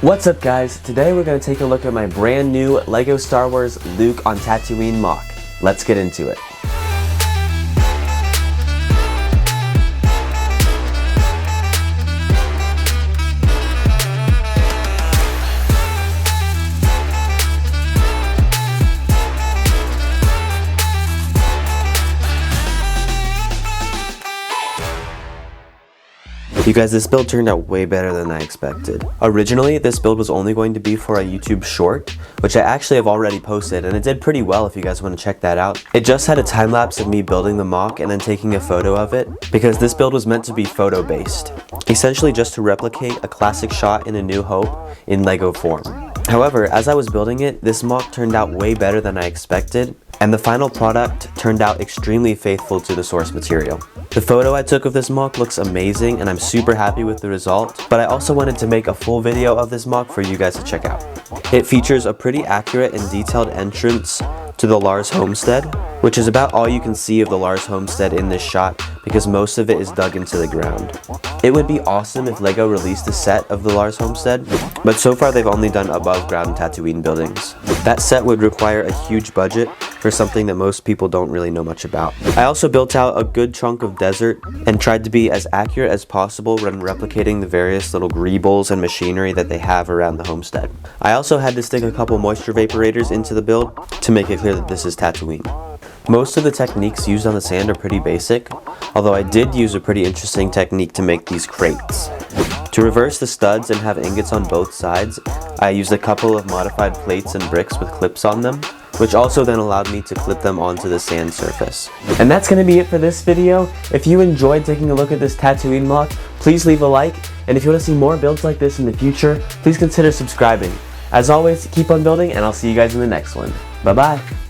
What's up guys, today we're going to take a look at my brand new LEGO Star Wars Luke on Tatooine MOC. Let's get into it. You guys, this build turned out way better than I expected. Originally, this build was only going to be for a YouTube short, which I actually have already posted, and it did pretty well if you guys want to check that out. It just had a time lapse of me building the MOC and then taking a photo of it, because this build was meant to be photo based. Essentially just to replicate a classic shot in A New Hope in LEGO form. However, as I was building it, this MOC turned out way better than I expected, and the final product turned out extremely faithful to the source material. The photo I took of this MOC looks amazing and I'm super happy with the result, but I also wanted to make a full video of this MOC for you guys to check out. It features a pretty accurate and detailed entrance to the Lars Homestead, which is about all you can see of the Lars Homestead in this shot because most of it is dug into the ground. It would be awesome if LEGO released a set of the Lars Homestead, but so far they've only done above ground Tatooine buildings. That set would require a huge budget for something that most people don't really know much about. I also built out a good chunk of desert and tried to be as accurate as possible when replicating the various little greebles and machinery that they have around the homestead. I also had to stick a couple moisture vaporators into the build to make it clear that this is Tatooine. Most of the techniques used on the sand are pretty basic, although I did use a pretty interesting technique to make these crates. To reverse the studs and have ingots on both sides, I used a couple of modified plates and bricks with clips on them, which also then allowed me to clip them onto the sand surface. And that's going to be it for this video. If you enjoyed taking a look at this Tatooine MOC, please leave a like, and if you want to see more builds like this in the future, please consider subscribing. As always, keep on building, and I'll see you guys in the next one. Bye bye!